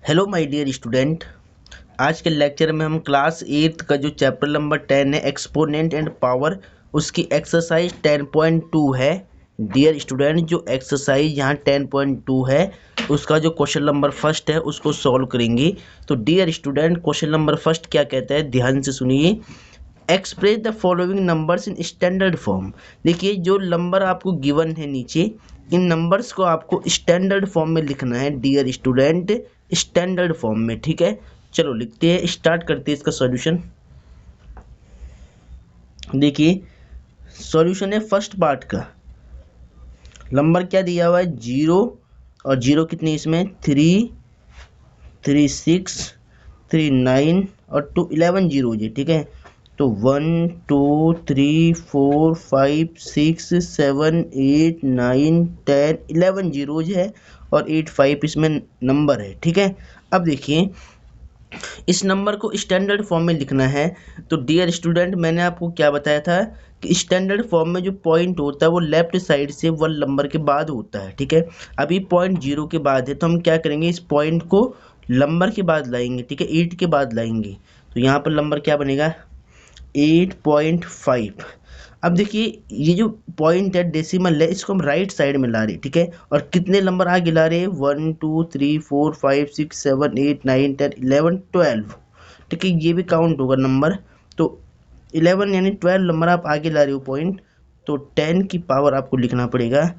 Hello my dear student. आज के lecture में हम क्लास 8 का जो चैप्टर नंबर 10 है एक्सपोनेंट एंड पावर, उसकी एक्सरसाइज 10.2 है। डियर स्टूडेंट, जो एक्सरसाइज यहाँ 10.2 है उसका जो क्वेश्चन नंबर फर्स्ट है उसको सॉल्व करेंगे। तो dear student, question number first क्या कहता है, ध्यान से सुनिए। Express the following numbers in standard form. देखिए, जो नंबर आपको गिवन है नीचे, इन नंबर्स को आपको स्टैंडर्ड फॉर्म में लिखना है डियर स्टूडेंट, स्टैंडर्ड फॉर्म में। ठीक है, चलो लिखते हैं, स्टार्ट करते हैं इसका सॉल्यूशन। देखिए, सॉल्यूशन है फर्स्ट पार्ट का। नंबर क्या दिया हुआ है, 0, और 0 कितनी इसमें 3, 3 6, 3 9 और 2 11 जीरो है। ठीक है, तो 1 2 3 4 5 6 7 8 9 10 11 जीरोज है और 8 5 इसमें नंबर है। ठीक है, अब देखिए इस नंबर को स्टैंडर्ड फॉर्म में लिखना है। तो डियर स्टूडेंट, मैंने आपको क्या बताया था कि स्टैंडर्ड फॉर्म में जो पॉइंट होता है वो लेफ्ट साइड से 1 नंबर के बाद होता है। ठीक है, अभी पॉइंट 0 के बाद है, तो हम क्या करेंगे, इस पॉइंट को नंबर के बाद लाएंगे। ठीक है, 8 के बाद लाएंगे, तो यहाँ पर नंबर क्या बनेगा 8.5। अब देखिए, ये जो पॉइंट है डेसिमल है, इसको हम राइट साइड में ला रहे हैं। ठीक है, और कितने नंबर आगे ला रहे हैं, 1 2 3 4 5 6 7 8 9 10 11 12। ठीक है, ये भी काउंट होगा नंबर। तो 11 यानी 12 नंबर आप आगे ला रहे हो पॉइंट, तो 10 की पावर आपको लिखना पड़ेगा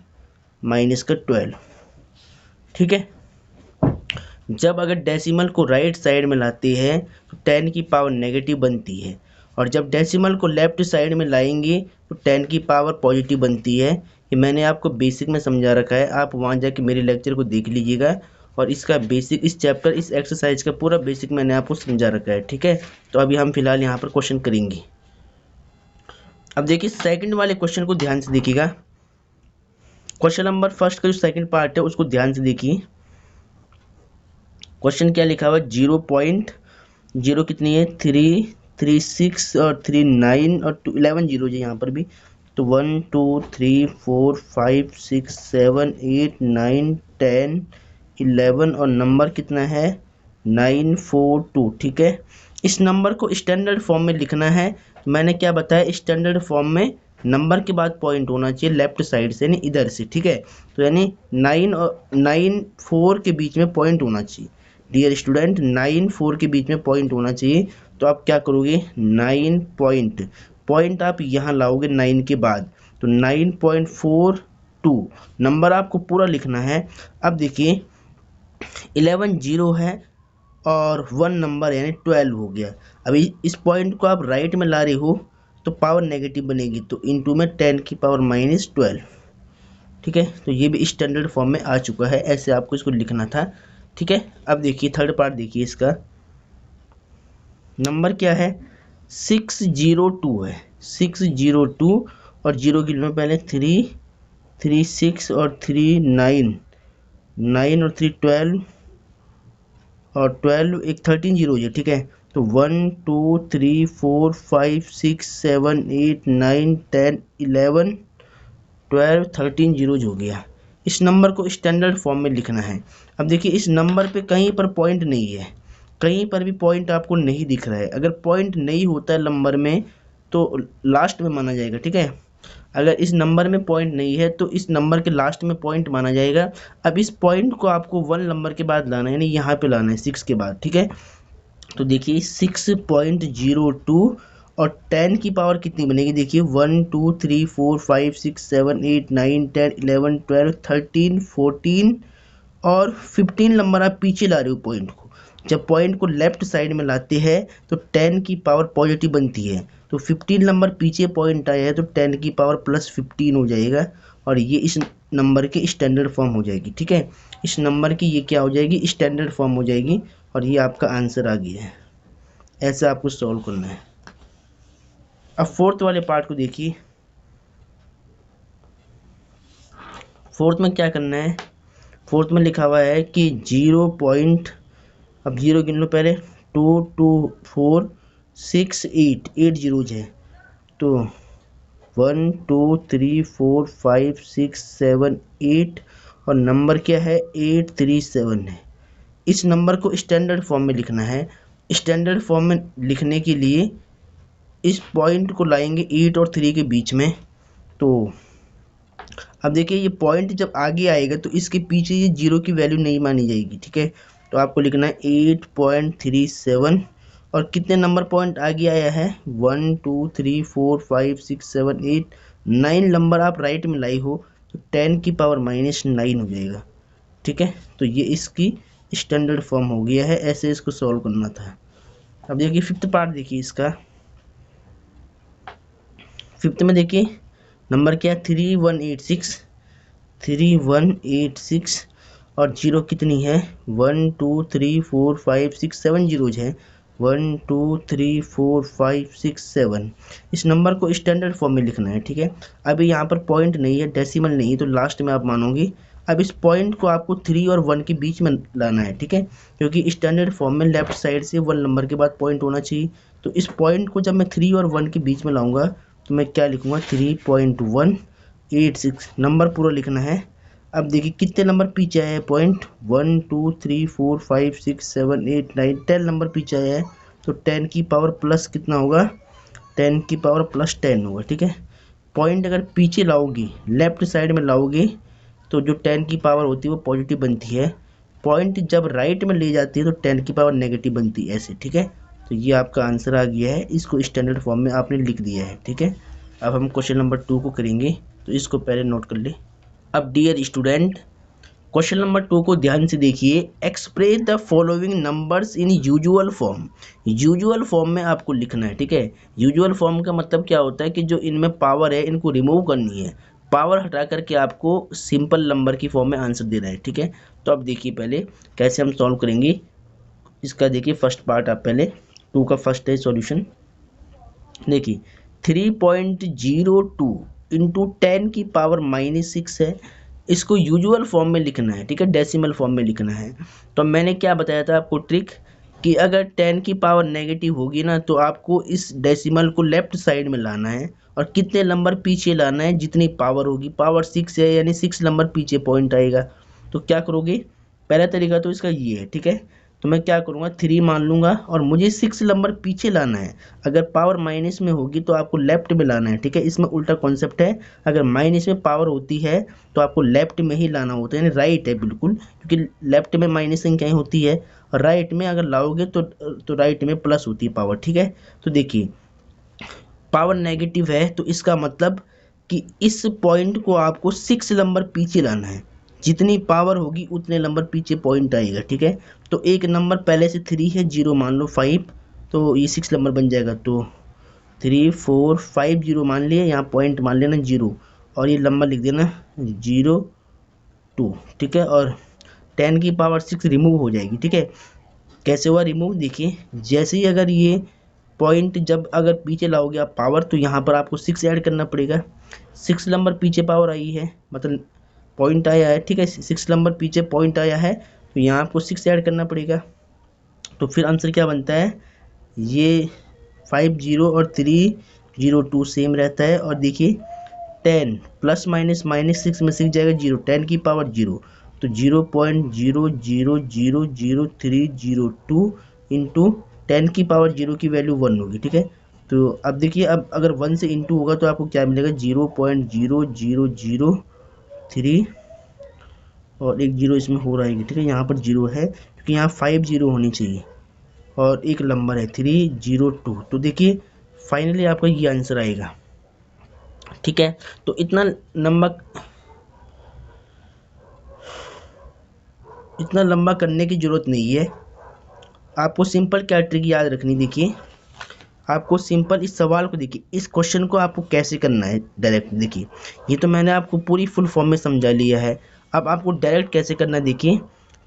माइनस का 12। ठीक है, जब अगर डेसिमल को राइट साइड में लाते हैं तो 10 की पावर नेगेटिव बनती है, और जब डेसिमल को लेफ्ट साइड में लाएंगे तो 10 की पावर पॉजिटिव बनती है। ये मैंने आपको बेसिक में समझा रखा है, आप वहाँ जाके मेरे लेक्चर को देख लीजिएगा, और इसका बेसिक, इस चैप्टर, इस एक्सरसाइज का पूरा बेसिक मैंने आपको समझा रखा है। ठीक है, तो अभी हम फिलहाल यहाँ पर क्वेश्चन करेंगे। अब देखिए सेकंड वाले क्वेश्चन को ध्यान से देखिएगा। क्वेश्चन नंबर फर्स्ट का जो सेकंड पार्ट है उसको ध्यान से देखिए। क्वेश्चन क्या लिखा हुआ है, 0.0 कितनी है 3 3 6 और 3 9 और 2 11 जीरो है यहाँ पर भी। तो 1 2 3 4 5 6 7 8 9 10 11 और नंबर कितना है 942। ठीक है, इस नंबर को स्टैंडर्ड फॉर्म में लिखना है। मैंने क्या बताया, स्टैंडर्ड फॉर्म में नंबर के बाद पॉइंट होना चाहिए लेफ्ट साइड से, यानी इधर से। ठीक है, तो यानी 9 और 9 4 के बीच में पॉइंट होना चाहिए। डियर स्टूडेंट, 9 4 के बीच में पॉइंट होना चाहिए। तो आप क्या करोगे, 9 पॉइंट आप यहाँ लाओगे 9 के बाद, तो 9.42 नंबर आपको पूरा लिखना है। अब देखिए 11 जीरो है और 1 नंबर यानी 12 हो गया। अभी इस पॉइंट को आप राइट में ला रहे हो तो पावर नेगेटिव बनेगी, तो इनटू में 10 की पावर -12। ठीक है, तो ये भी स्टैंडर्ड फॉर्म में आ चुका है, ऐसे आपको इसको लिखना था। ठीक है, अब देखिए थर्ड पार्ट देखिए, इसका नंबर क्या है 602 है, 602, और जीरो की लो पहले 3 3 6 और 3 9 9 और 3 12 और 12 एक 13 जीरो है। ठीक है, तो 1 2 3 4 5 6 7 8 9 10 11 12 13 जीरोज हो गया। इस नंबर को स्टैंडर्ड फॉर्म में लिखना है। अब देखिए इस नंबर पे कहीं पर पॉइंट नहीं है, कहीं पर भी पॉइंट आपको नहीं दिख रहा है। अगर पॉइंट नहीं होता है नंबर में तो लास्ट में माना जाएगा। ठीक है, अगर इस नंबर में पॉइंट नहीं है तो इस नंबर के लास्ट में पॉइंट माना जाएगा। अब इस पॉइंट को आपको 1 नंबर के बाद लाना है, यानी यहाँ पे लाना है 6 के बाद। ठीक है, तो देखिए 6.02 और 10 की पावर कितनी बनेगी, देखिए 1 2 3 4 5 6 7 8 9 10 11 12 13 14 और 15 नंबर आप पीछे ला रहे हो पॉइंट को। जब पॉइंट को लेफ्ट साइड में लाते हैं तो 10 की पावर पॉजिटिव बनती है, तो 15 नंबर पीछे पॉइंट आया है तो 10 की पावर +15 हो जाएगा, और ये इस नंबर की स्टैंडर्ड फॉर्म हो जाएगी। ठीक है, इस नंबर की ये क्या हो जाएगी, स्टैंडर्ड फॉर्म हो जाएगी, और ये आपका आंसर आ गया है। ऐसे आपको सॉल्व करना है। अब फोर्थ वाले पार्ट को देखिए। फोर्थ में क्या करना है, फोर्थ में लिखा हुआ है कि 0 पॉइंट, अब जीरो गिन लो पहले, 2 2 4 6 8 8 जीरोज है, तो 1 2 3 4 5 6 7 8 और नंबर क्या है 837 है। इस नंबर को स्टैंडर्ड फॉर्म में लिखना है। स्टैंडर्ड फॉर्म में लिखने के लिए इस पॉइंट को लाएंगे 8 और 3 के बीच में। तो अब देखिए ये पॉइंट जब आगे आएगा तो इसके पीछे ये 0 की वैल्यू नहीं मानी जाएगी, ठीक है। तो आपको लिखना है 8.37 और कितने नंबर पॉइंट आगे आया है 1 2 3 4 5 6 7 8 9 नंबर आप राइट में लाई हो तो 10 की पावर -9 हो जाएगा, ठीक है। तो ये इसकी स्टैंडर्ड फॉर्म हो गया है, ऐसे इसको सॉल्व करना था। अब देखिए फिफ्थ पार्ट देखिए इसका। फिफ्थ में देखिए नंबर क्या है 3186 और जीरो कितनी है 1 2 3 4 5 6 7 जीरोज है 1 2 3 4 5 6 7। इस नंबर को स्टैंडर्ड फॉर्म में लिखना है, ठीक है। अभी यहाँ पर पॉइंट नहीं है, डेसिमल नहीं है, तो लास्ट में आप मानोगे। अब इस पॉइंट को आपको 3 और 1 के बीच में लाना है, ठीक है, क्योंकि स्टैंडर्ड फॉर्म में लेफ्ट साइड से 1 नंबर के बाद पॉइंट होना चाहिए। तो इस पॉइंट को जब मैं 3 और 1 के बीच में लाऊंगा तो मैं क्या लिखूंगा 3.186 नंबर पूरा लिखना है। अब देखिए कितने नंबर पीछे आया है पॉइंट 1 2 3 4 5 6 7 8 9 10 नंबर पीछे आया है। तो 10 की पावर प्लस कितना होगा 10 की पावर प्लस 10 होगा, ठीक है। पॉइंट अगर पीछे लाओगे लेफ्ट साइड में लाओगे तो जो 10 की पावर होती है वो पॉजिटिव बनती है। पॉइंट जब राइट में ले जाती है तो 10 की पावर नेगेटिव बनती है, ऐसे, ठीक है। तो ये आपका आंसर आ गया है, इसको स्टैंडर्ड फॉर्म में आपने लिख दिया है, ठीक है। अब हम क्वेश्चन नंबर 2 को करेंगे, तो इसको पहले नोट कर ले। अब डियर स्टूडेंट क्वेश्चन नंबर 2 को ध्यान से देखिए। Express the following numbers in usual form. Usual form में आपको लिखना है, ठीक है। यूजुअल फॉर्म का मतलब क्या होता है कि जो इनमें पावर है इनको रिमूव करनी है, पावर हटा करके आपको सिंपल नंबर की फॉर्म में आंसर देना है, ठीक है। तो अब देखिए पहले कैसे हम सॉल्व करेंगे इसका। देखिए फर्स्ट पार्ट आप पहले 2 का फर्स्ट है सॉल्यूशन। देखिए 3.02 इंटू 10 की पावर -6 है, इसको यूजुअल फॉर्म में लिखना है, ठीक है, डेसिमल फॉर्म में लिखना है। तो मैंने क्या बताया था आपको ट्रिक कि अगर 10 की पावर नेगेटिव होगी ना तो आपको इस डेसिमल को लेफ्ट साइड में लाना है और कितने नंबर पीछे लाना है जितनी पावर होगी। पावर 6 है यानी 6 नंबर पीछे पॉइंट आएगा। तो क्या करोगे पहला तरीका तो इसका ये है, ठीक है। तो मैं क्या करूँगा 3 मान लूँगा और मुझे 6 नंबर पीछे लाना है। अगर पावर माइनस में होगी तो आपको लेफ्ट में लाना है, ठीक है। इसमें उल्टा कॉन्सेप्ट है, अगर माइनस में पावर होती है तो आपको लेफ्ट में ही लाना होता है, यानी राइट है बिल्कुल, क्योंकि लेफ्ट में माइनस संख्याएं होती है और राइट में अगर लाओगे तो राइट में प्लस होती है पावर, ठीक है। तो देखिए पावर नेगेटिव है तो इसका मतलब कि इस पॉइंट को आपको 6 नंबर पीछे लाना है, जितनी पावर होगी उतने नंबर पीछे पॉइंट आएगा, ठीक है। तो एक नंबर पहले से 3 है, 0 मान लो 5, तो ये 6 नंबर बन जाएगा। तो 3 4 5 0 मान लिया, यहाँ पॉइंट मान लेना 0 और ये नंबर लिख देना 0 2, ठीक है। और 10 की पावर 6 रिमूव हो जाएगी, ठीक है। कैसे हुआ रिमूव देखिए, जैसे ही अगर ये पॉइंट जब अगर पीछे लाओगे आप पावर तो यहाँ पर आपको 6 ऐड करना पड़ेगा। 6 नंबर पीछे पावर आई है, मतलब पॉइंट आया है, ठीक है। 6 नंबर पीछे पॉइंट आया है तो यहाँ आपको 6 ऐड करना पड़ेगा। तो फिर आंसर क्या बनता है, ये 5 0 और 3 0 2 सेम रहता है। और देखिए 10 प्लस माइनस -6 में 6 जाएगा 0, 10 की पावर 0, तो 0.0000302 इंटू 10 की पावर 0 की वैल्यू 1 होगी, ठीक है। तो अब देखिए अब अगर 1 से इंटू होगा तो आपको क्या मिलेगा 0.0003 और एक 0 इसमें हो रहा है, ठीक है। यहाँ पर 0 है क्योंकि यहाँ 5 0 होनी चाहिए और एक नंबर है 302। तो देखिए फाइनली आपका ये आंसर आएगा, ठीक है। तो इतना लंबा करने की ज़रूरत नहीं है, आपको सिंपल क्या ट्रिक याद रखनी। देखिए आपको सिंपल इस सवाल को देखिए, इस क्वेश्चन को आपको कैसे करना है डायरेक्ट। देखिए ये तो मैंने आपको पूरी फुल फॉर्म में समझा लिया है, अब आपको डायरेक्ट कैसे करना है। देखिए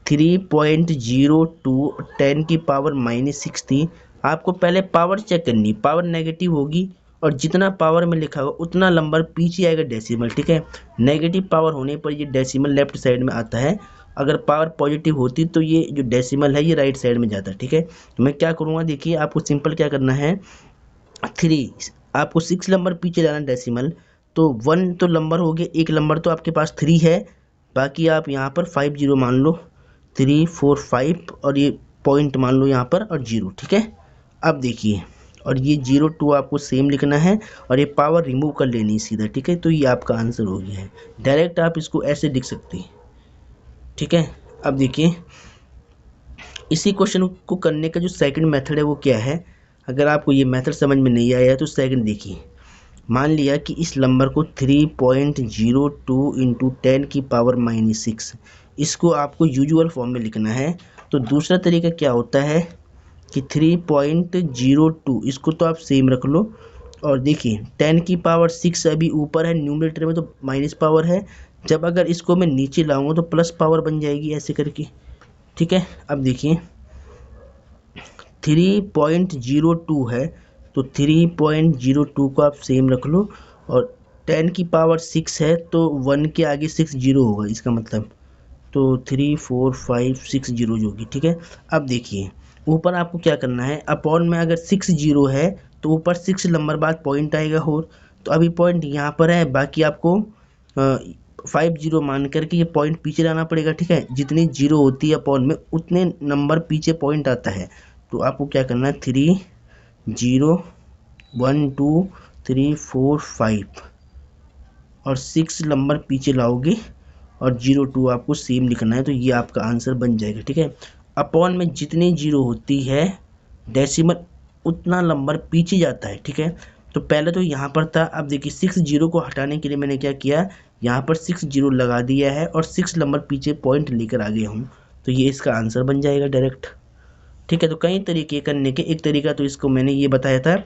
3.02 10 की पावर -6 थी, आपको पहले पावर चेक करनी, पावर नेगेटिव होगी और जितना पावर में लिखा होगा उतना नंबर पीछे आएगा डेसिमल, ठीक है। नेगेटिव पावर होने पर ये डेसिमल लेफ्ट साइड में आता है, अगर पावर पॉजिटिव होती तो ये जो डेसिमल है ये राइट साइड में जाता है, ठीक है। तो मैं क्या करूँगा देखिए आपको सिंपल क्या करना है 3 आपको 6 नंबर पीछे जाना डेसिमल, तो 1 तो नंबर हो गया, एक नंबर तो आपके पास 3 है, बाकी आप यहाँ पर 5 0 मान लो, 3 4 5 और ये पॉइंट मान लो यहाँ पर और 0, ठीक है। अब देखिए, और ये 0 2 आपको सेम लिखना है और ये पावर रिमूव कर लेनी है सीधा, ठीक है। तो ये आपका आंसर हो गया है। डायरेक्ट आप इसको ऐसे लिख सकते हैं, ठीक है। अब देखिए, इसी क्वेश्चन को करने का जो सेकंड मेथड है वो क्या है। अगर आपको ये मेथड समझ में नहीं आया तो सेकंड देखिए। मान लिया कि इस नंबर को 3.02 इंटू 10 की पावर -6, इसको आपको यूजुअल फॉर्म में लिखना है। तो दूसरा तरीका क्या होता है कि 3.02, इसको तो आप सेम रख लो। और देखिए 10 की पावर 6 अभी ऊपर है न्यूमरेटर में, तो माइनस पावर है। जब अगर इसको मैं नीचे लाऊंगा तो प्लस पावर बन जाएगी ऐसे करके, ठीक है। अब देखिए 3.02 है, तो 3.02 को आप सेम रख लो। और 10 की पावर 6 है तो 1 के आगे 6 जीरो होगा इसका मतलब, तो 3 4 5 6 जीरो होगी, ठीक है। अब देखिए ऊपर आपको क्या करना है, अपॉन में अगर 6 जीरो है तो ऊपर 6 नंबर बाद पॉइंट आएगा और, तो अभी पॉइंट यहाँ पर है, बाकी आपको 5 जीरो मान करके ये पॉइंट पीछे लाना पड़ेगा, ठीक है। जितनी जीरो होती है अपॉन में उतने नंबर पीछे पॉइंट आता है। तो आपको क्या करना है, 3 0 1 2 3 4 5 और 6 नंबर पीछे लाओगे और 0 2 आपको सेम लिखना है, तो ये आपका आंसर बन जाएगा, ठीक है। अपॉन में जितनी जीरो होती है डेसिमल उतना नंबर पीछे जाता है, ठीक है। तो पहले तो यहाँ पर था, अब देखिए 6 जीरो को हटाने के लिए मैंने क्या किया, यहाँ पर 6 जीरो लगा दिया है और 6 नंबर पीछे पॉइंट लेकर आ गया हूँ, तो ये इसका आंसर बन जाएगा डायरेक्ट, ठीक है। तो कई तरीके करने के, एक तरीका तो इसको मैंने ये बताया था।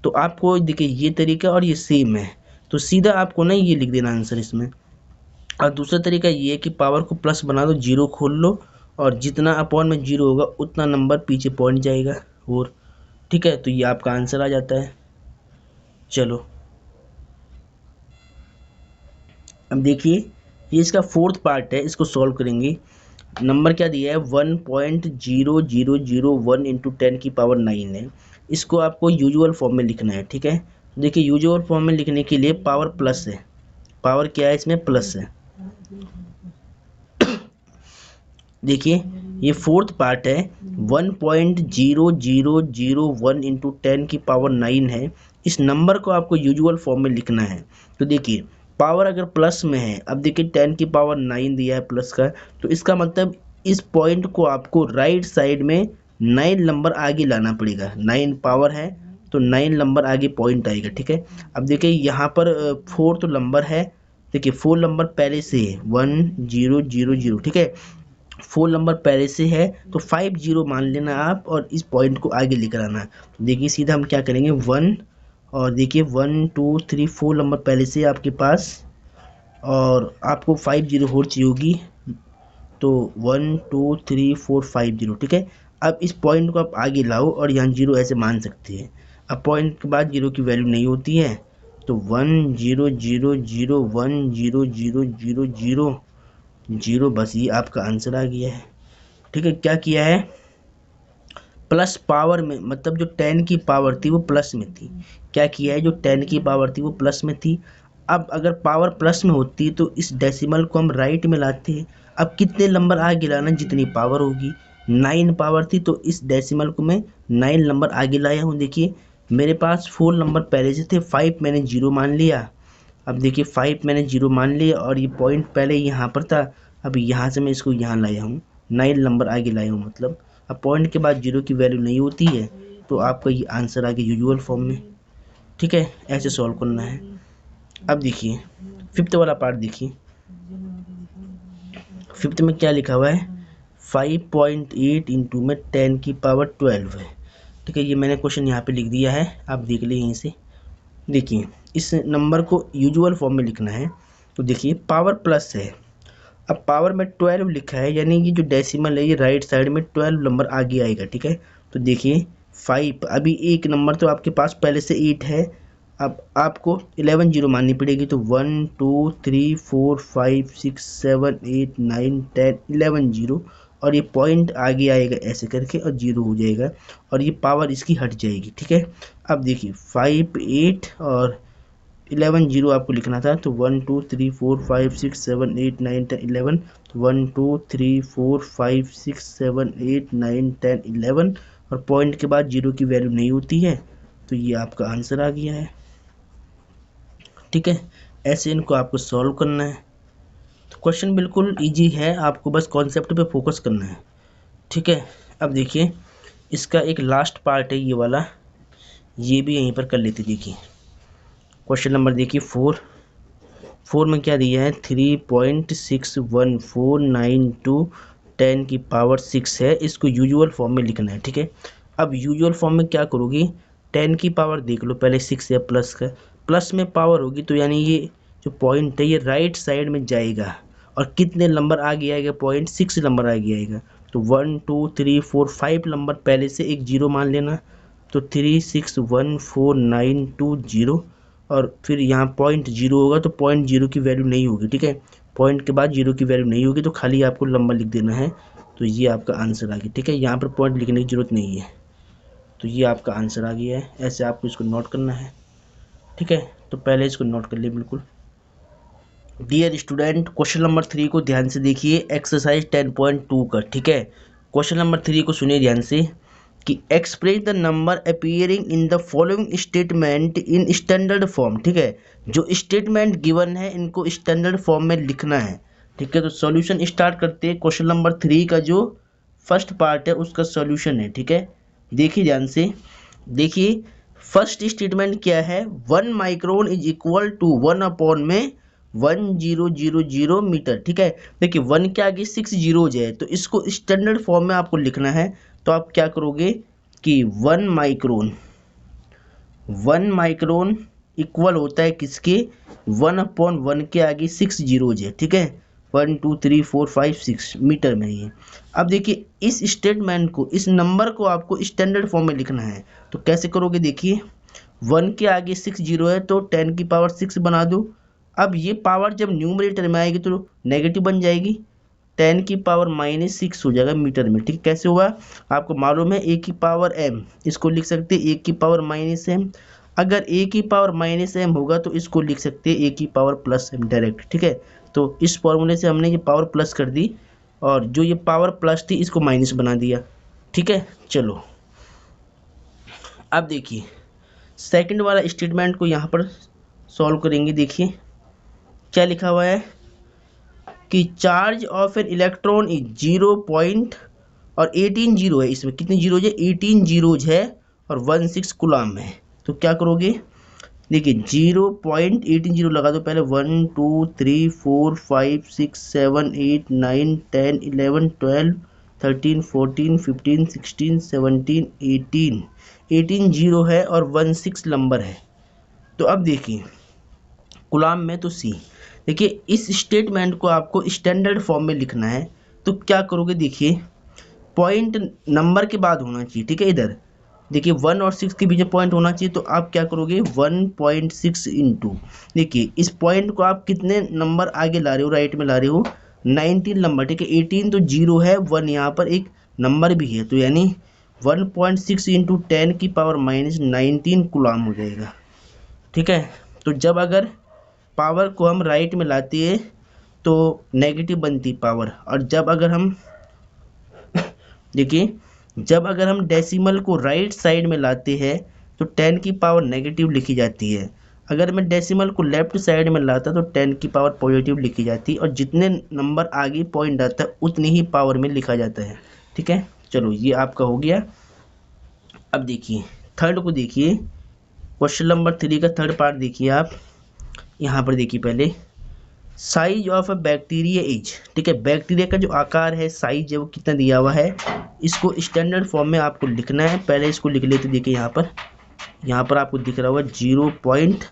तो आपको देखिए ये तरीका और ये सेम है, तो सीधा आपको ना ये लिख देना आंसर इसमें। और दूसरा तरीका ये है कि पावर को प्लस बना दो, जीरो खोल लो और जितना अपॉन में जीरो होगा उतना नंबर पीछे पॉइंट जाएगा और, ठीक है। तो ये आपका आंसर आ जाता है। चलो अब देखिए, ये इसका फोर्थ पार्ट है, इसको सॉल्व करेंगे। नंबर क्या दिया है, 1.0001 इंटू 10 की पावर 9 है। इसको आपको यूजुअल फॉर्म में लिखना है, ठीक है। तो देखिए यूजुअल फॉर्म में लिखने के लिए पावर प्लस है, पावर क्या है इसमें, प्लस है। देखिए ये फोर्थ पार्ट है, 1.0001 इंटू 10 की पावर 9 है। इस नंबर को आपको यूजुअल फॉर्म में लिखना है। तो देखिए पावर अगर प्लस में है, अब देखिए 10 की पावर 9 दिया है प्लस का, तो इसका मतलब इस पॉइंट को आपको राइट साइड में 9 नंबर आगे लाना पड़ेगा। 9 पावर है तो 9 नंबर आगे पॉइंट आएगा, ठीक है। अब देखिए यहाँ पर 4 तो नंबर है, देखिए 4 नंबर पहले से है 1000, ठीक है। 4 नंबर पहले से है तो 5 जीरो मान लेना आप और इस पॉइंट को आगे लेकर आना। देखिए सीधा हम क्या करेंगे, 1 और देखिए 1 2 3 4 नंबर पहले से आपके पास और आपको 5 जीरो और चाहिए होगी, तो 1 2 3 4 5 जीरो, ठीक है। अब इस पॉइंट को आप आगे लाओ और यहाँ जीरो ऐसे मान सकते हैं। अब पॉइंट के बाद जीरो की वैल्यू नहीं होती है, तो 1 0 0 0 1 0 0 0 0 0, बस ये आपका आंसर आ गया है, ठीक है। क्या किया है, प्लस पावर में, मतलब जो 10 की पावर थी वो प्लस में थी। क्या किया है, जो 10 की पावर थी वो प्लस में थी। अब अगर पावर प्लस में होती तो इस डेसिमल को हम राइट में लाते हैं। अब कितने नंबर आगे लाना, जितनी पावर होगी। 9 पावर थी तो इस डेसिमल को मैं 9 नंबर आगे लाया हूँ। देखिए मेरे पास 4 नंबर पहले से थे, 5 मैंने जीरो मान लिया। अब देखिए 5 मैंने जीरो मान लिया और ये पॉइंट पहले यहाँ पर था, अब यहाँ से मैं इसको यहाँ लाया हूँ, 9 नंबर आगे लाया हूँ मतलब। अब पॉइंट के बाद जीरो की वैल्यू नहीं होती है तो आपका ये आंसर आ गया यूजुअल फॉर्म में, ठीक है। ऐसे सॉल्व करना है। अब देखिए फिफ्थ वाला पार्ट देखिए, फिफ्थ में क्या लिखा हुआ है, 5.8 इंटू में 10 की पावर 12 है, ठीक है। ये मैंने क्वेश्चन यहाँ पे लिख दिया है, आप देख लीजिए यहीं से। देखिए इस नंबर को यूजुअल फॉर्म में लिखना है, तो देखिए पावर प्लस है। अब पावर में 12 लिखा है, यानी ये जो डेसिमल है ये राइट साइड में 12 नंबर आगे आएगा, ठीक है। तो देखिए 5, अभी एक नंबर तो आपके पास पहले से 8 है, अब आपको 11 जीरो माननी पड़ेगी, तो 1 2 3 4 5 6 7 8 9 10 11 जीरो, और ये पॉइंट आगे आएगा ऐसे करके और जीरो हो जाएगा और ये पावर इसकी हट जाएगी, ठीक है। अब देखिए 5 8 और 11 जीरो आपको लिखना था, तो 1 2 3 4 5 6 7 8 9 10 11, 1 2 3 4 5 6 7 8 9 10 11, और पॉइंट के बाद जीरो की वैल्यू नहीं होती है, तो ये आपका आंसर आ गया है। ठीक है, ऐसे इनको आपको सॉल्व करना है। तो क्वेश्चन बिल्कुल इजी है, आपको बस कॉन्सेप्ट पे फोकस करना है। ठीक है, अब देखिए इसका एक लास्ट पार्ट है ये वाला, ये भी यहीं पर कर लेते। देखिए क्वेश्चन नंबर देखिए 4 में क्या दिया है, 3.61492 10 की पावर 6 है, इसको यूजुअल फॉर्म में लिखना है। ठीक है, अब यूजुअल फॉर्म में क्या करोगी, 10 की पावर देख लो पहले, 6 है प्लस का, प्लस में पावर होगी तो यानी ये जो पॉइंट है ये राइट साइड में जाएगा, और कितने नंबर आगे आएगा, पॉइंट 6 नंबर आगे आएगा। तो 1 2 3 4 5 नंबर पहले से एक जीरो मान लेना, तो 3614920, और फिर यहाँ पॉइंट जीरो होगा तो पॉइंट जीरो की वैल्यू नहीं होगी। ठीक है, पॉइंट के बाद जीरो की वैल्यू नहीं होगी, तो खाली आपको लंबा लिख देना है, तो ये आपका आंसर आ गया। ठीक है, यहाँ पर पॉइंट लिखने की जरूरत नहीं है, तो ये आपका आंसर आ गया है। ऐसे आपको इसको नोट करना है। ठीक है, तो पहले इसको नोट कर लिए बिल्कुल। डियर स्टूडेंट, क्वेश्चन नंबर 3 को ध्यान से देखिए, एक्सरसाइज 10.2 का। ठीक है, क्वेश्चन नंबर 3 को सुनिए ध्यान से कि express the number appearing in the following statement in standard form. ठीक है, जो स्टेटमेंट गिवन है इनको स्टैंडर्ड फॉर्म में लिखना है। ठीक है, तो सॉल्यूशन स्टार्ट करते हैं। क्वेश्चन नंबर 3 का जो फर्स्ट पार्ट है उसका सॉल्यूशन है। ठीक है, देखिए ध्यान से, देखिए फर्स्ट स्टेटमेंट क्या है, 1 micron is equal to 1 upon में 1000 मीटर। ठीक है, देखिए 1 के आगे 6 जीरोज है, तो इसको स्टैंडर्ड फॉर्म में आपको लिखना है। तो आप क्या करोगे कि 1 माइक्रोन इक्वल होता है किसके, 1/1 के आगे 6 जीरोज है। ठीक है, 1 2 3 4 5 6 मीटर में ही है। अब देखिए इस स्टेटमेंट को, इस नंबर को आपको स्टैंडर्ड फॉर्म में लिखना है। तो कैसे करोगे, देखिए 1 के आगे 6 जीरो है तो 10 की पावर 6 बना दो। अब ये पावर जब न्यूमरेटर में आएगी तो नेगेटिव बन जाएगी, 10 की पावर -6 हो जाएगा मीटर में। ठीक, कैसे हुआ आपको मालूम है, a की पावर m, इसको लिख सकते हैं a की पावर -m। अगर a की पावर -m होगा तो इसको लिख सकते हैं a की पावर +m डायरेक्ट। ठीक है, तो इस फॉर्मूले से हमने ये पावर प्लस कर दी, और जो ये पावर प्लस थी इसको माइनस बना दिया। ठीक है, चलो अब देखिए सेकंड वाला स्टेटमेंट को यहाँ पर सॉल्व करेंगे। देखिए क्या लिखा हुआ है कि charge of an electron is 0 point, और 18 जीरो है, इसमें कितनी जीरोज है, 18 जीरोज है, और 16 कूलम है। तो क्या करोगे, देखिए 0.18 लगा दो पहले, 1 2 3 4 5 6 7 8 9 10 11 12 13 14 15 16 17 18, 18 जीरो है और 16 नंबर है। तो अब देखिए गुलाम में तो सी, देखिए इस स्टेटमेंट को आपको स्टैंडर्ड फॉर्म में लिखना है। तो क्या करोगे, देखिए पॉइंट नंबर के बाद होना चाहिए। ठीक है, इधर देखिए 1 और 6 के बीच में पॉइंट होना चाहिए, तो आप क्या करोगे 1.6 इंटू, देखिए इस पॉइंट को आप कितने नंबर आगे ला रहे हो, राइट में ला रहे हो 19 नंबर। ठीक है, 18 तो जीरो है, 1 यहाँ पर एक नंबर भी है, तो यानी 1.6 इंटू 10 की पावर -19 कूलम हो जाएगा। ठीक है, तो जब अगर पावर को हम राइट में लाते हैं तो नेगेटिव बनती पावर, और जब अगर हम देखिए जब अगर हम डेसिमल को राइट साइड में लाते हैं तो 10 की पावर नेगेटिव लिखी जाती है। अगर मैं डेसिमल को लेफ्ट साइड में लाता तो 10 की पावर पॉजिटिव लिखी जाती है, और जितने नंबर आगे पॉइंट आता है उतनी ही पावर में लिखा जाता है। ठीक है, चलो ये आपका हो गया। अब देखिए थर्ड को देखिए, क्वेश्चन नंबर 3 का थर्ड पार्ट देखिए आप, यहाँ पर देखिए पहले size of a bacteria is. ठीक है, बैक्टीरिया का जो आकार है, साइज है, वो कितना दिया हुआ है, इसको स्टैंडर्ड फॉर्म में आपको लिखना है। पहले इसको लिख लेते, देखिए यहाँ पर आपको दिख रहा होगा 0 पॉइंट,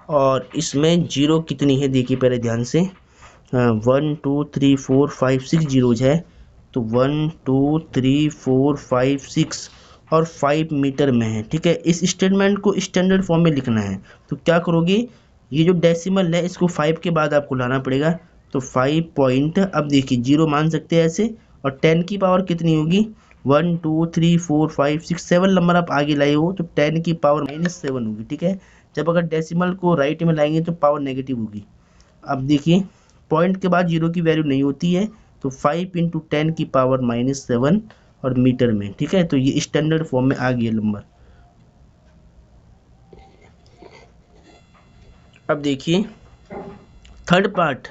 और इसमें जीरो कितनी है देखिए पहले ध्यान से, 1 2 3 4 5 6 जीरोज है, तो 1 2 3 4 5 6 और 5 मीटर में है। ठीक है, इस स्टेटमेंट को स्टैंडर्ड फॉर्म में लिखना है। तो क्या करोगे, ये जो डेसिमल है इसको 5 के बाद आपको लाना पड़ेगा, तो 5 पॉइंट, अब देखिए जीरो मान सकते हैं ऐसे, और 10 की पावर कितनी होगी, 1 2 3 4 5 6 7 नंबर आप आगे लाए हो, तो 10 की पावर -7 होगी। ठीक है, जब अगर डेसिमल को राइट में लाएंगे तो पावर नेगेटिव होगी। अब देखिए पॉइंट के बाद जीरो की वैल्यू नहीं होती है, तो 5 इंटू 10 की पावर -7 और मीटर में, ठीक है। तो ये स्टैंडर्ड फॉर्म में आ गया नंबर। अब देखिए थर्ड पार्ट,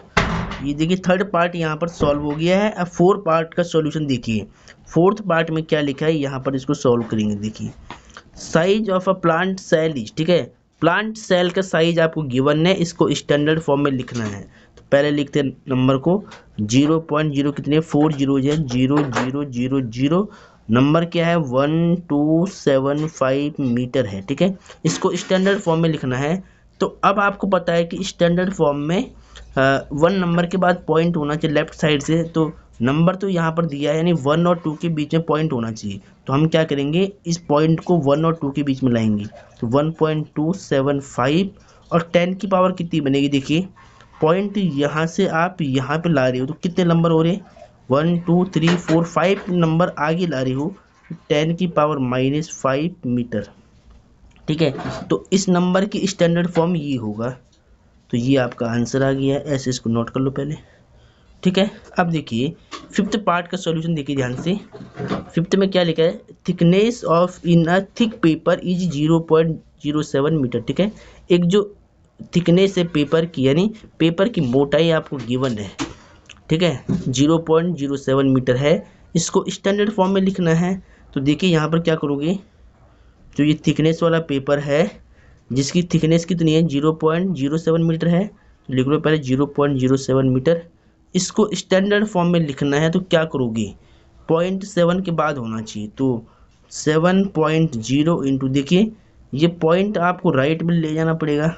ये देखिए थर्ड पार्ट यहाँ पर सॉल्व हो गया है। अब फोर्थ पार्ट का सॉल्यूशन देखिए। फोर्थ पार्ट में क्या लिखा है यहाँ पर, इसको सॉल्व करेंगे। देखिए size of a plant cell is, ठीक है, प्लांट सेल का साइज आपको गिवन है, इसको स्टैंडर्ड फॉर्म में लिखना है। तो पहले लिखते हैं नंबर को 0.0 कितने 4 जीरो है 0,000, नंबर क्या है 1275 मीटर है, ठीक है। इसको स्टैंडर्ड फॉर्म में लिखना है। तो अब आपको पता है कि स्टैंडर्ड फॉर्म में 1 नंबर के बाद पॉइंट होना चाहिए लेफ्ट साइड से, तो नंबर तो यहाँ पर दिया है, यानी 1 और 2 के बीच में पॉइंट होना चाहिए। तो हम क्या करेंगे, इस पॉइंट को 1 और 2 के बीच में लाएंगे, तो 1.275 और 10 की पावर कितनी बनेगी। देखिए पॉइंट यहाँ से आप यहाँ पे ला रहे हो तो कितने नंबर हो रहे हैं, 1 2 3 4 5 नंबर आगे ला रहे हो, 10 की पावर -5 मीटर, ठीक है। तो इस नंबर की स्टैंडर्ड फॉर्म ये होगा। तो ये आपका आंसर आ गया है, ऐसे इसको नोट कर लो पहले, ठीक है। अब देखिए फिफ्थ पार्ट का सॉल्यूशन देखिए ध्यान से। फिफ्थ में क्या लिखा है, thickness of in a thick paper is 0.07 metre, ठीक है। एक जो थिकनेस है पेपर की, यानी पेपर की मोटाई आपको गिवन है, ठीक है, 0.07 मीटर है, इसको स्टैंडर्ड फॉर्म में लिखना है। तो देखिए यहाँ पर क्या करोगे, जो ये थिकनेस वाला पेपर है जिसकी थिकनेस कितनी है 0.07 मीटर है, तो लिख लो पहले 0.07 मीटर, इसको स्टैंडर्ड फॉर्म में लिखना है। तो क्या करोगे, 0.7 के बाद होना चाहिए, तो 7.0 इंटू, देखिए ये पॉइंट आपको राइट में ले जाना पड़ेगा।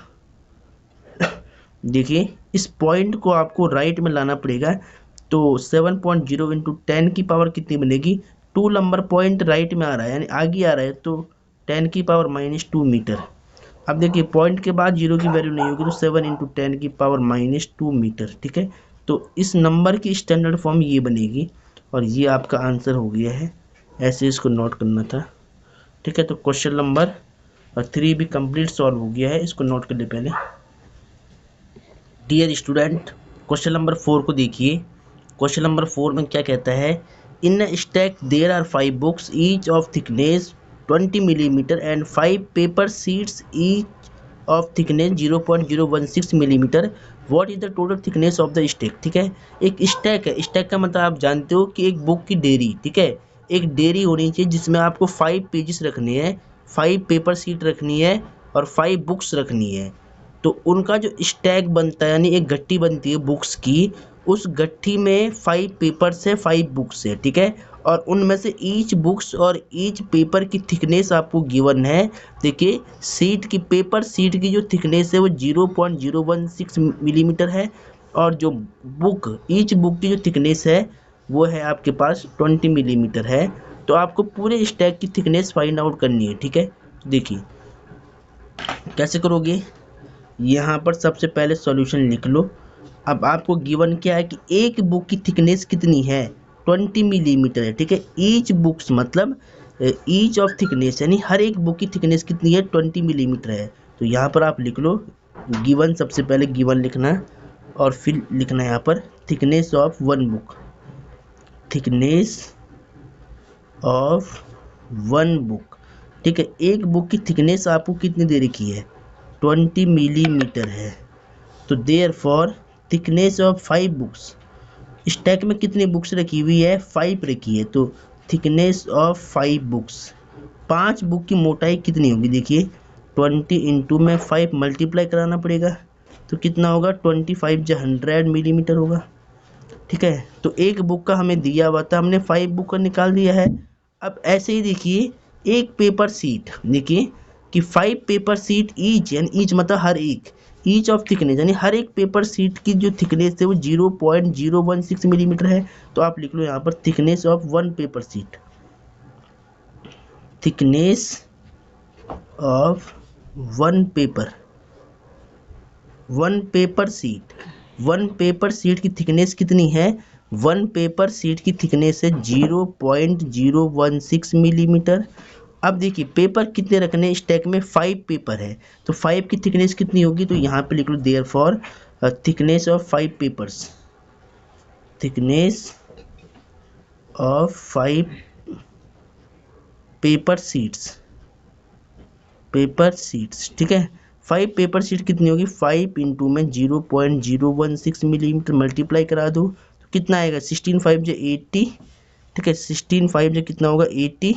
देखिए इस पॉइंट को आपको राइट में लाना पड़ेगा, तो 7.0 इंटू 10 की पावर कितनी बनेगी, 2 नंबर पॉइंट राइट में आ रहा है यानी आगे आ रहा है, तो 10 की पावर -2 मीटर। अब देखिए पॉइंट के बाद जीरो की वैल्यू नहीं होगी, तो 7 इंटू 10 की पावर -2 मीटर, ठीक है। तो इस नंबर की स्टैंडर्ड फॉर्म ये बनेगी, और ये आपका आंसर हो गया है, ऐसे इसको नोट करना था, ठीक है। तो क्वेश्चन नंबर 3 भी कंप्लीट सॉल्व हो गया है, इसको नोट कर ले पहले। डियर स्टूडेंट क्वेश्चन नंबर 4 को देखिए। क्वेश्चन नंबर 4 में क्या कहता है, in stack there are 5 books each of thickness 20 millimetre and 5 paper sheets each of thickness 0.016 millimetre, what is the total thickness of the stack, ठीक है। एक स्टैक है, स्टैक का मतलब आप जानते हो कि एक बुक की डेरी, ठीक है, एक डेरी होनी चाहिए जिसमें आपको 5 पेजेस रखने हैं, 5 पेपर शीट रखनी है और 5 बुक्स रखनी है। तो उनका जो स्टैक बनता है, यानी एक गट्टी बनती है बुक्स की, उस गट्टी में 5 पेपर्स है 5 बुक्स है, ठीक है। और उनमें से ईच बुक्स और ईच पेपर की थिकनेस आपको गिवन है। देखिए सीट की, पेपर सीट की जो थिकनेस है वो 0.016 मिलीमीटर है, और जो बुक, ईच बुक की जो थिकनेस है वो है आपके पास 20 मिलीमीटर है। तो आपको पूरे स्टैक की थिकनेस फाइंड आउट करनी है, ठीक है। देखिए कैसे करोगे, यहाँ पर सबसे पहले सॉल्यूशन लिख लो। अब आपको गिवन क्या है कि एक बुक की थिकनेस कितनी है 20 मिलीमीटर है, ठीक है। ईच बुक्स मतलब ईच ऑफ थिकनेस, यानी हर एक बुक की थिकनेस कितनी है 20 मिलीमीटर है। तो यहाँ पर आप लिख लो गिवन, सबसे पहले गिवन लिखना है और फिर लिखना है यहाँ पर thickness of one book, thickness of one book, ठीक है। एक बुक की थिकनेस आपको कितनी दे रखी है 20 मिलीमीटर है। तो therefore thickness of 5 books, stack में कितनी बुक्स रखी हुई है 5 रखी है, तो थिकनेस ऑफ 5 बुक्स, 5 बुक की मोटाई कितनी होगी, देखिए 20 इंटू में 5 मल्टीप्लाई कराना पड़ेगा, तो कितना होगा 25 जो 100 मिलीमीटर होगा, ठीक है। तो एक बुक का हमें दिया हुआ था, हमने 5 बुक का निकाल दिया है। अब ऐसे ही देखिए एक पेपर सीट, देखिए कि 5 पेपर सीट ईच, यानी ईच मतलब हर एक, ईच ऑफ थिकनेस यानी हर एक पेपर सीट की जो थिकनेस है वो 0.016 मिलीमीटर है। तो आप लिख लो यहाँ पर thickness of one paper sheet, thickness of one paper sheet, one paper sheet की थिकनेस कितनी है, वन पेपर सीट की थिकनेस है 0.016 मिलीमीटर, अब देखिए पेपर कितने रखने स्टैक में, 5 पेपर है, तो 5 की थिकनेस कितनी होगी, तो यहाँ पे लिख लो therefore thickness of 5 papers, thickness of 5 paper sheets, paper sheets, ठीक है। 5 पेपर शीट कितनी होगी, 5 इंटू में 0.016 मिलीमीटर मल्टीप्लाई करा दो तो कितना आएगा, 16 5 जो 80, ठीक है, 16 5 जो कितना होगा 80,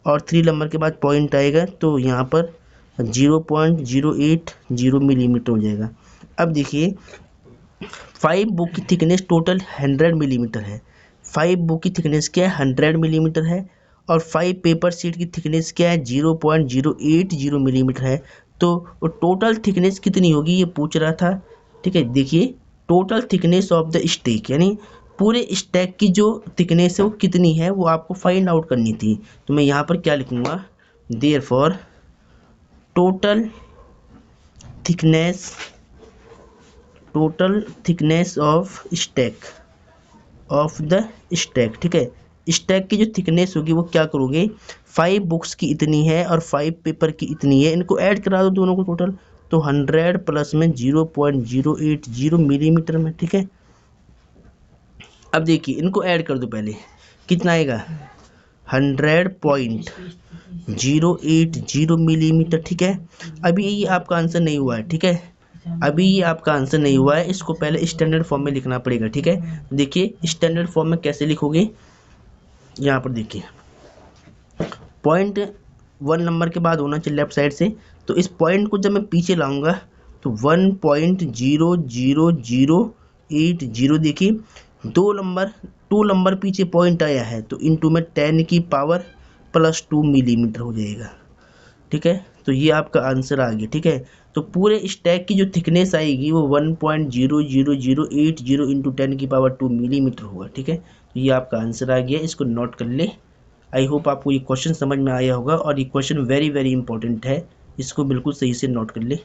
और 3 नंबर के बाद पॉइंट आएगा तो यहाँ पर 0.080 मिलीमीटर हो जाएगा। अब देखिए 5 बुक की थिकनेस टोटल 100 मिलीमीटर है, 5 बुक की थिकनेस क्या है 100 मिलीमीटर है, और 5 पेपर शीट की थिकनेस क्या है 0.080 मिलीमीटर है। तो टोटल थिकनेस कितनी होगी ये पूछ रहा था, ठीक है। देखिए total thickness of the stack यानी पूरे स्टैक की जो थिकनेस है वो कितनी है वो आपको फाइंड आउट करनी थी। तो मैं यहाँ पर क्या लिखूँगा, therefore total thickness of stack of the stack, ठीक है। स्टैक की जो थिकनेस होगी वो क्या करोगे, 5 बुक्स की इतनी है और 5 पेपर की इतनी है, इनको ऐड करा दो दोनों को टोटल, तो 100 प्लस में 0.080 मिलीमीटर में, ठीक है। अब देखिए इनको ऐड कर दो पहले, कितना आएगा 100.080 मिलीमीटर, ठीक है। अभी ये आपका आंसर नहीं हुआ है, ठीक है, अभी ये आपका आंसर नहीं हुआ है, इसको पहले स्टैंडर्ड फॉर्म में लिखना पड़ेगा, ठीक है। देखिए स्टैंडर्ड फॉर्म में कैसे लिखोगे, यहाँ पर देखिए पॉइंट 1 नंबर के बाद होना चाहिए लेफ्ट साइड से, तो इस पॉइंट को जब मैं पीछे लाऊंगा तो 1.00080, देखिए 2 नंबर पीछे पॉइंट आया है तो इनटू में 10 की पावर प्लस 2 मिलीमीटर हो जाएगा, ठीक है। तो ये आपका आंसर आ गया, ठीक है। तो पूरे स्टैक की जो थिकनेस आएगी वो 1.00080 इंटू 10 की पावर 2 मिलीमीटर होगा, ठीक है। तो ये आपका आंसर आ गया, इसको नोट कर ले। आई होप आपको ये क्वेश्चन समझ में आया होगा और ये क्वेश्चन वेरी वेरी इंपॉर्टेंट है, इसको बिल्कुल सही से नोट कर ले।